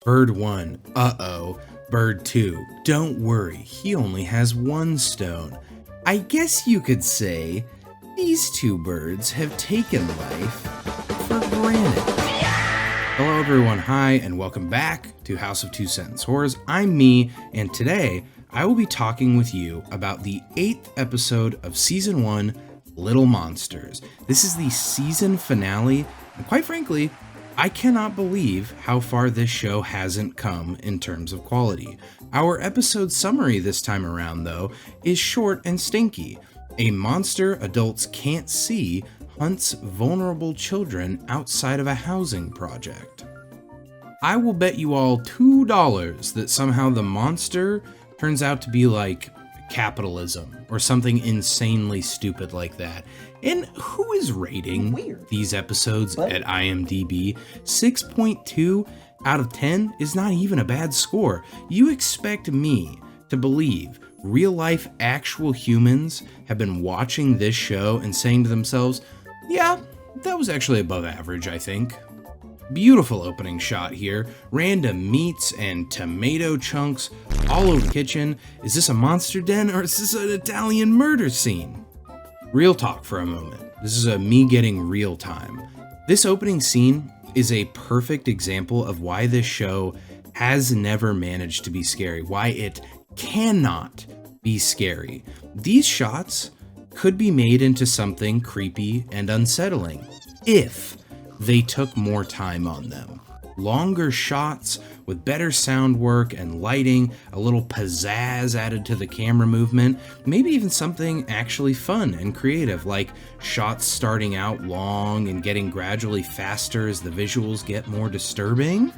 Bird 1, uh-oh. Bird 2, don't worry, he only has 1 stone. I guess you could say these 2 birds have taken life for granted. Hello everyone, hi, and welcome back to House of 2 Sentence Horrors. I'm me, and today I will be talking with you about the 8th episode of Season 1, Little Monsters. This is the season finale, and quite frankly, I cannot believe how far this show hasn't come in terms of quality. Our episode summary this time around, though, is short and stinky. A monster adults can't see hunts vulnerable children outside of a housing project. I will bet you all $2 that somehow the monster turns out to be like capitalism or something insanely stupid like that. And who is rating these episodes at IMDb? 6.2 out of 10 is not even a bad score. You expect me to believe real life actual humans have been watching this show and saying to themselves, yeah, that was actually above average, I think. Beautiful opening shot here. Random meats and tomato chunks all over the kitchen. Is this a monster den or is this an Italian murder scene? Real talk for a moment. This is me getting real time. This opening scene is a perfect example of why this show has never managed to be scary, why it cannot be scary. These shots could be made into something creepy and unsettling if they took more time on them. Longer shots with better sound work and lighting, a little pizzazz added to the camera movement, maybe even something actually fun and creative, like shots starting out long and getting gradually faster as the visuals get more disturbing.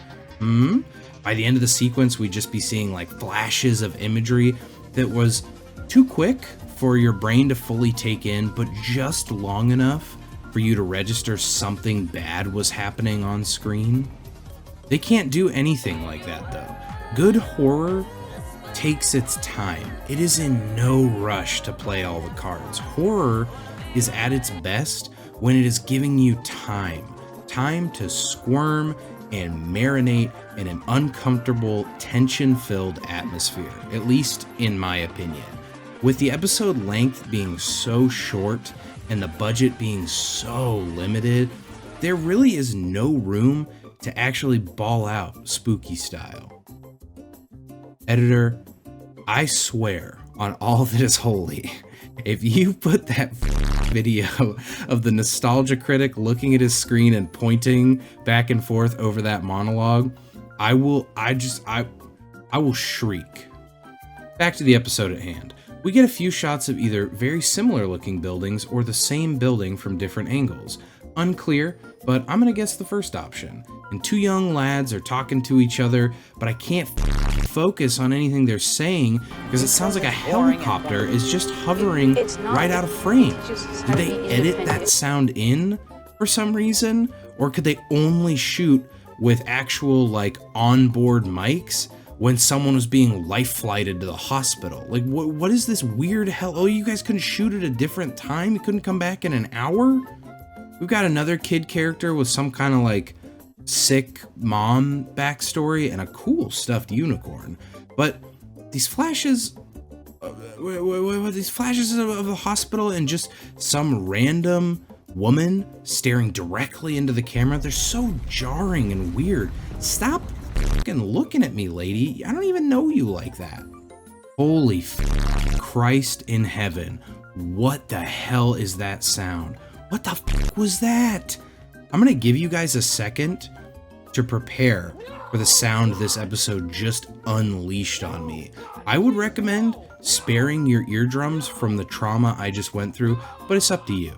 By the end of the sequence, we'd just be seeing like flashes of imagery that was too quick for your brain to fully take in, but just long enough for you to register something bad was happening on screen. They can't do anything like that though. Good horror takes its time. It is in no rush to play all the cards. Horror is at its best when it is giving you time to squirm and marinate in an uncomfortable, tension-filled atmosphere, at least in my opinion. With the episode length being so short and the budget being so limited, there really is no room to actually ball out spooky style. Editor, I swear on all that is holy, if you put that video of the nostalgia critic looking at his screen and pointing back and forth over that monologue, I will shriek. Back to the episode at hand. We get a few shots of either very similar looking buildings or the same building from different angles. Unclear, but I'm gonna guess the first option. And 2 young lads are talking to each other, but I can't focus on anything they're saying because it sounds like a helicopter is just hovering right out of frame. Did they edit that sound in for some reason? Or could they only shoot with actual like onboard mics when someone was being life flighted to the hospital? Like, what is this weird hell? Oh, you guys couldn't shoot at a different time? You couldn't come back in an hour? We've got another kid character with some kind of like sick mom backstory and a cool stuffed unicorn. But these flashes, these flashes of the hospital and just some random woman staring directly into the camera, they're so jarring and weird. Stop fucking looking at me, lady. I don't even know you like that. Holy Christ in heaven. What the hell is that sound? What the fuck was that? I'm gonna give you guys a second to prepare for the sound this episode just unleashed on me. I would recommend sparing your eardrums from the trauma I just went through, but it's up to you.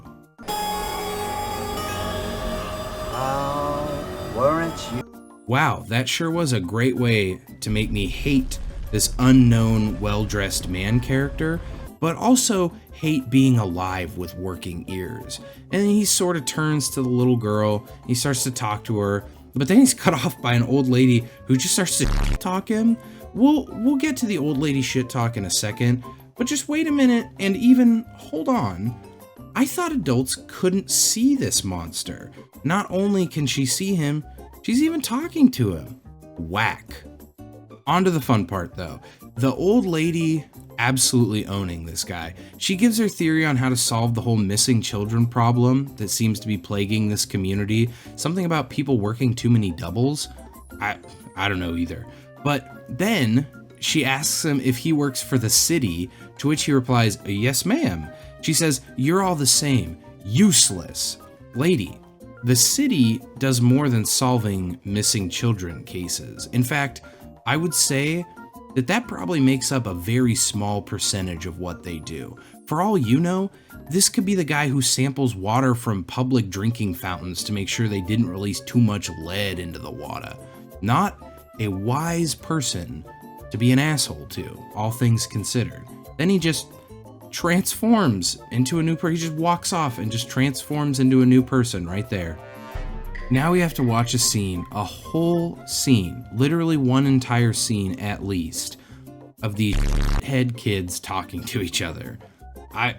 Weren't you? Wow, that sure was a great way to make me hate this unknown, well-dressed man character, but also hate being alive with working ears. And then he sort of turns to the little girl, he starts to talk to her, but then he's cut off by an old lady who just starts to talk him. We'll get to the old lady shit talk in a second, but just wait a minute and even hold on. I thought adults couldn't see this monster. Not only can she see him, she's even talking to him. Whack. On to the fun part, though. The old lady absolutely owning this guy. She gives her theory on how to solve the whole missing children problem that seems to be plaguing this community. Something about people working too many doubles. I don't know either. But then she asks him if he works for the city, to which he replies, "Yes, ma'am." She says, "You're all the same. Useless." Lady, the city does more than solving missing children cases. In fact, I would say that probably makes up a very small percentage of what they do. For all you know, this could be the guy who samples water from public drinking fountains to make sure they didn't release too much lead into the water. Not a wise person to be an asshole to, all things considered. Then he just transforms into a new person. He just walks off and just transforms into a new person right there. Now we have to watch a whole scene, literally one entire scene at least, of these head kids talking to each other. I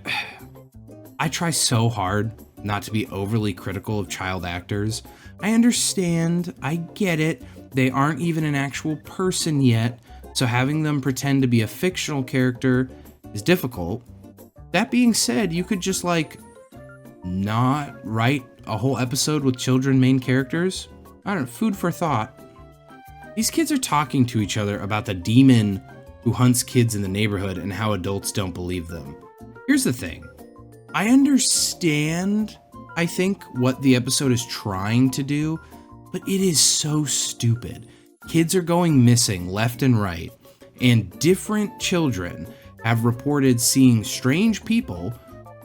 try so hard not to be overly critical of child actors. I understand, I get it, they aren't even an actual person yet, so having them pretend to be a fictional character is difficult. That being said, you could just not write a whole episode with children main characters. I don't know, food for thought. These kids are talking to each other about the demon who hunts kids in the neighborhood and how adults don't believe them. Here's the thing. I understand, I think, what the episode is trying to do, but it is so stupid. Kids are going missing left and right, and different children have reported seeing strange people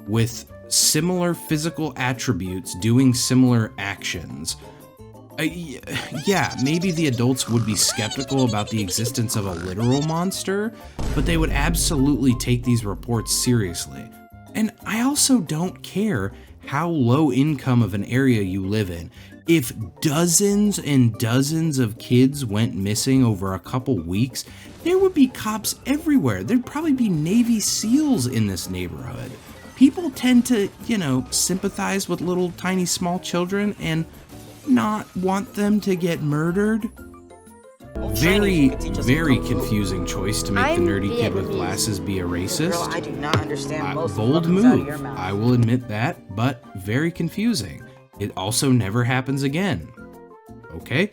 with similar physical attributes doing similar actions. Yeah, maybe the adults would be skeptical about the existence of a literal monster, but they would absolutely take these reports seriously. And I also don't care how low income of an area you live in. If dozens and dozens of kids went missing over a couple weeks, there would be cops everywhere. There'd probably be Navy SEALs in this neighborhood. People tend to, sympathize with little tiny small children and not want them to get murdered. Very, very confusing choice to make the nerdy kid with glasses be a racist. Girl, I do not understand most bold of what comes out of move, your mouth. I will admit that, but very confusing. It also never happens again. Okay?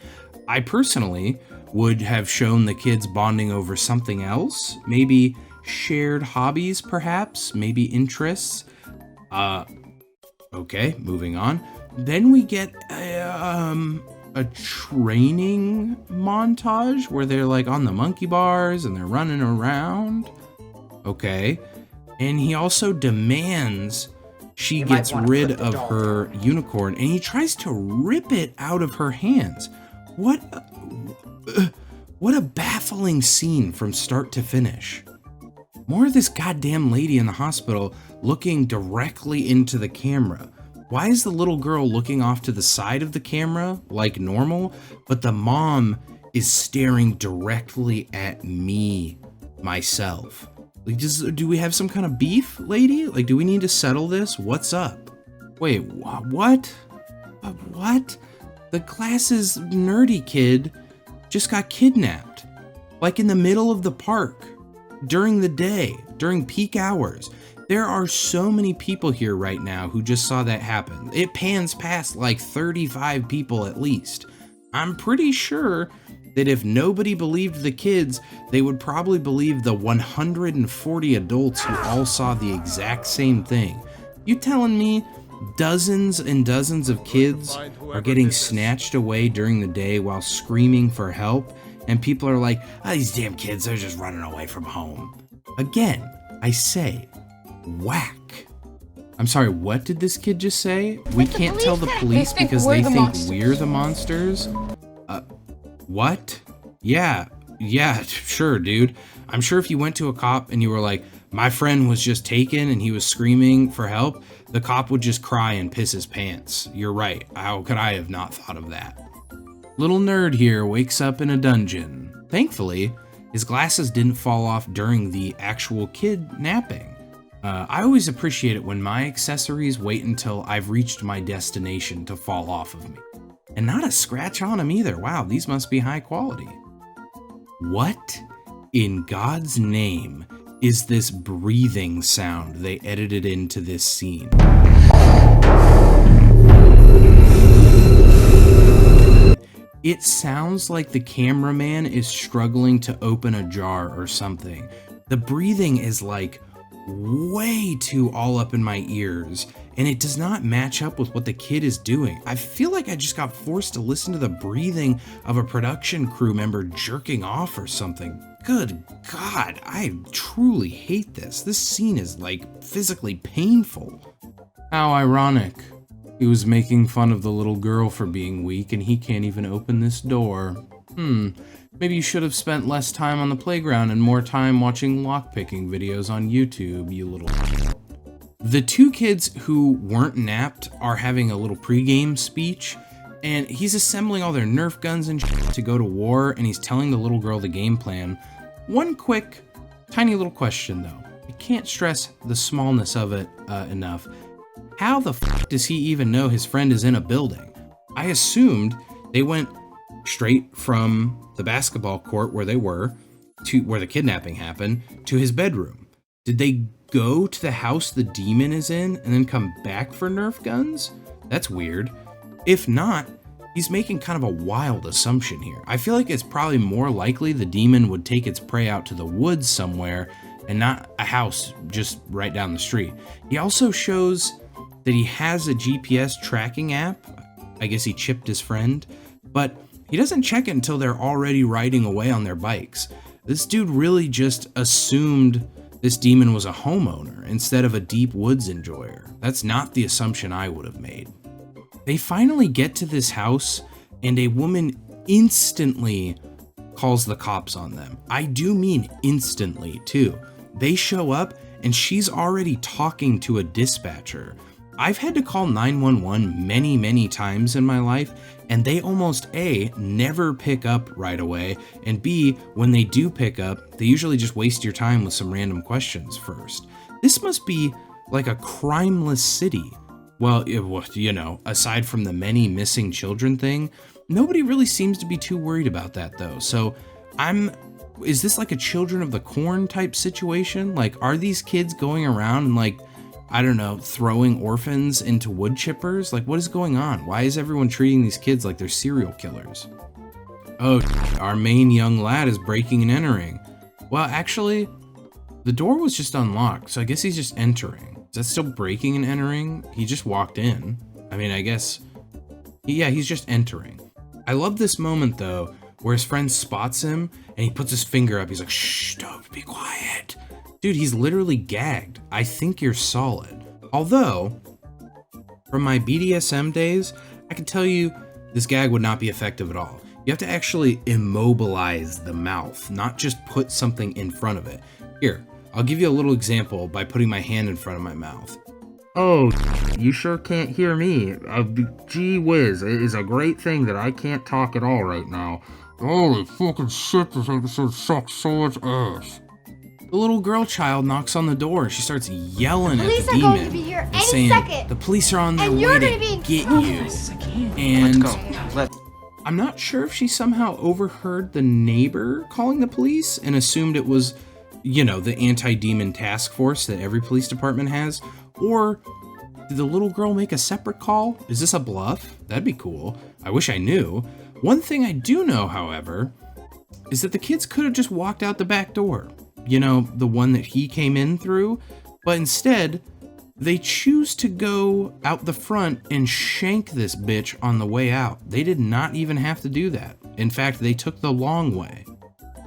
I personally would have shown the kids bonding over something else, maybe shared hobbies, perhaps, maybe interests. Okay, moving on. Then we get a training montage where they're on the monkey bars and they're running around. Okay. And he also demands she gets rid of her unicorn, and he tries to rip it out of her hands. What a baffling scene from start to finish. More of this goddamn lady in the hospital looking directly into the camera. Why is the little girl looking off to the side of the camera like normal, but the mom is staring directly at me, myself? Do we have some kind of beef, lady? Do we need to settle this? What's up? Wait, what? What? The class's nerdy kid just got kidnapped. In the middle of the park. During the day. During peak hours. There are so many people here right now who just saw that happen. It pans past 35 people at least. I'm pretty sure that if nobody believed the kids, they would probably believe the 140 adults who all saw the exact same thing. You telling me dozens and dozens of kids are getting snatched away during the day while screaming for help, and people are like, these damn kids, they're just running away from home. Again, I say, whack. I'm sorry, what did this kid just say? We can't tell the police because they think we're the monsters? What? Yeah, sure, dude. I'm sure if you went to a cop and you were like, my friend was just taken and he was screaming for help, the cop would just cry and piss his pants. You're right. How could I have not thought of that? Little nerd here wakes up in a dungeon. Thankfully, his glasses didn't fall off during the actual kidnapping. I always appreciate it when my accessories wait until I've reached my destination to fall off of me. And not a scratch on them either. Wow, these must be high quality. What in God's name is this breathing sound they edited into this scene? It sounds like the cameraman is struggling to open a jar or something. The breathing is like way too all up in my ears, and it does not match up with what the kid is doing. I feel like I just got forced to listen to the breathing of a production crew member jerking off or something. Good God, I truly hate this. This scene is like physically painful. How ironic. He was making fun of the little girl for being weak, and he can't even open this door. Maybe you should have spent less time on the playground and more time watching lockpicking videos on YouTube, you little... The two kids who weren't napped are having a little pregame speech, and he's assembling all their Nerf guns and shit to go to war, and he's telling the little girl the game plan. One quick, tiny little question though. I can't stress the smallness of it enough. How the f does he even know his friend is in a building? I assumed they went straight from the basketball court where they were, to where the kidnapping happened, to his bedroom. Did they go to the house the demon is in and then come back for Nerf guns? That's weird. If not, he's making kind of a wild assumption here. I feel like it's probably more likely the demon would take its prey out to the woods somewhere and not a house just right down the street. He also shows that he has a GPS tracking app. I guess he chipped his friend, but he doesn't check it until they're already riding away on their bikes. This dude really just assumed this demon was a homeowner instead of a deep woods enjoyer. That's not the assumption I would have made. They finally get to this house, and a woman instantly calls the cops on them. I do mean instantly, too. They show up, and she's already talking to a dispatcher. I've had to call 911 many, many times in my life, and they almost A, never pick up right away, and B, when they do pick up, they usually just waste your time with some random questions first. This must be like a crimeless city. Well, you know, aside from the many missing children thing, nobody really seems to be too worried about that though. So is this like a Children of the Corn type situation? Like, are these kids going around and like, I don't know, throwing orphans into wood chippers? Like, what is going on? Why is everyone treating these kids like they're serial killers? Oh, our main young lad is breaking and entering. Well, actually, the door was just unlocked, so I guess he's just entering. Is that still breaking and entering? He just walked in. I mean, I guess, yeah, he's just entering. I love this moment, though, where his friend spots him, and he puts his finger up. He's like, shh, don't be quiet. Dude, he's literally gagged. I think you're solid. Although, from my BDSM days, I can tell you this gag would not be effective at all. You have to actually immobilize the mouth, not just put something in front of it. Here, I'll give you a little example by putting my hand in front of my mouth. Oh, you sure can't hear me. Gee whiz, it is a great thing that I can't talk at all right now. Holy fucking shit, this episode sucks so much ass. The little girl child knocks on the door. She starts yelling at the demon. Police are going to be here any saying, second. The police are on their way to get you. And I'm not sure if she somehow overheard the neighbor calling the police and assumed it was, you know, the anti-demon task force that every police department has. Or did the little girl make a separate call? Is this a bluff? That'd be cool. I wish I knew. One thing I do know, however, is that the kids could have just walked out the back door. You know, the one that he came in through, but instead they choose to go out the front and shank this bitch on the way out. They did not even have to do that. In fact, they took the long way.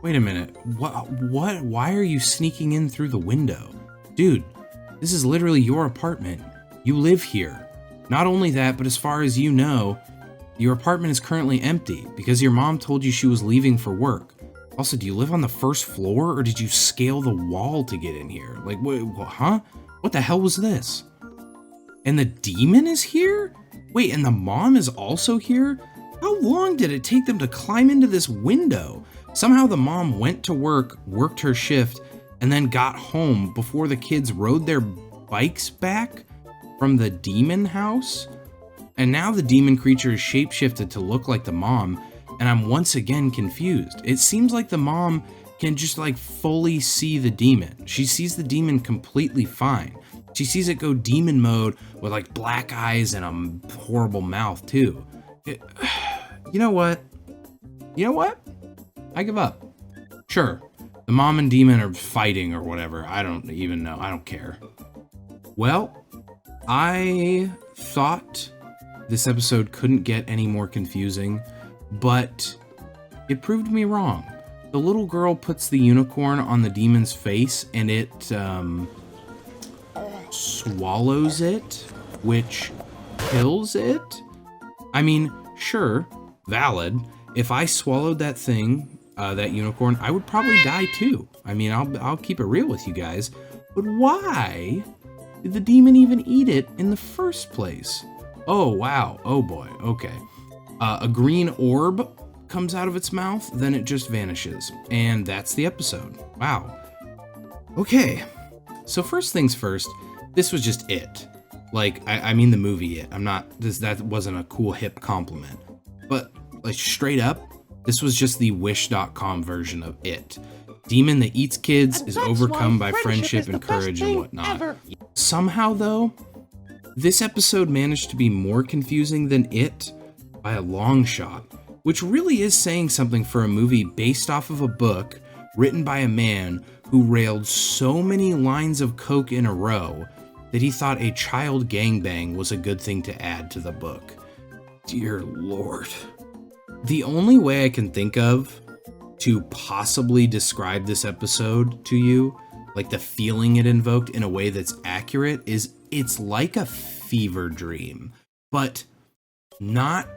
Wait a minute. What? Why are you sneaking in through the window? Dude, this is literally your apartment. You live here. Not only that, but as far as you know, your apartment is currently empty because your mom told you she was leaving for work. Also, do you live on the first floor, or did you scale the wall to get in here? Like, huh? What the hell was this? And the demon is here? Wait, and the mom is also here? How long did it take them to climb into this window? Somehow the mom went to work, worked her shift, and then got home before the kids rode their bikes back from the demon house? And now the demon creature is shapeshifted to look like the mom, and I'm once again confused. It seems like the mom can just like fully see the demon. She sees the demon completely fine. She sees it go demon mode with like black eyes and a horrible mouth too. You know what? I give up. Sure, the mom and demon are fighting or whatever. I don't even know. I don't care. Well, I thought this episode couldn't get any more confusing, but it proved me wrong. The little girl puts the unicorn on the demon's face and it swallows it, which kills it. I mean, sure, valid. If I swallowed that thing, that unicorn, I would probably die too. I mean, I'll keep it real with you guys. But why did the demon even eat it in the first place? Oh, wow. Oh, boy. Okay. A green orb comes out of its mouth, then it just vanishes. And that's the episode. Wow. Okay. So first things first, this was just it. Like, I mean the movie It. That wasn't a cool, hip compliment. But, like, straight up, this was just the Wish.com version of It. Demon that eats kids is overcome by friendship and courage and whatnot. Ever. Somehow, though, this episode managed to be more confusing than It by a long shot, which really is saying something for a movie based off of a book written by a man who railed so many lines of coke in a row that he thought a child gangbang was a good thing to add to the book. Dear Lord. The only way I can think of to possibly describe this episode to you, like the feeling it invoked in a way that's accurate, is it's like a fever dream, but not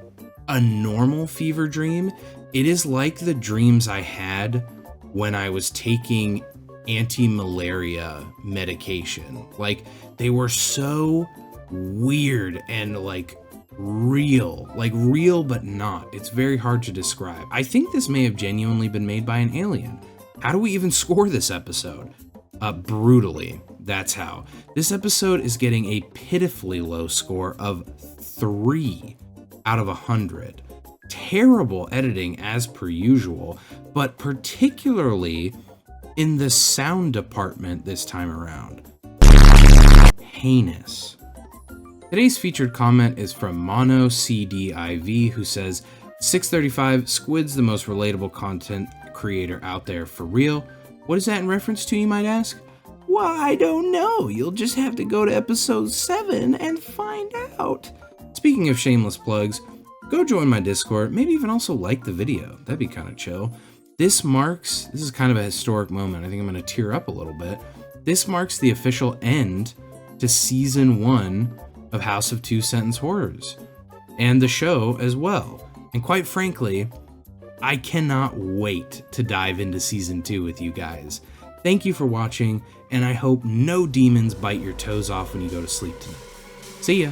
a normal fever dream. It is like the dreams I had when I was taking anti-malaria medication. Like, they were so weird and like real but not. It's very hard to describe. I think this may have genuinely been made by an alien. How do we even score this episode? Brutally. That's how. This episode is getting a pitifully low score of 3 out of 100. Terrible editing as per usual, but particularly in the sound department this time around. Heinous. Today's featured comment is from MonoCDIV, who says, 635, Squid's the most relatable content creator out there, for real. What is that in reference to, you might ask? Well, I don't know. You'll just have to go to episode 7 and find out. Speaking of shameless plugs, go join my Discord, maybe even also like the video. That'd be kind of chill. This is kind of a historic moment. I think I'm going to tear up a little bit. This marks the official end to season 1 of House of Two Sentence Horrors, and the show as well. And quite frankly, I cannot wait to dive into season 2 with you guys. Thank you for watching, and I hope no demons bite your toes off when you go to sleep tonight. See ya!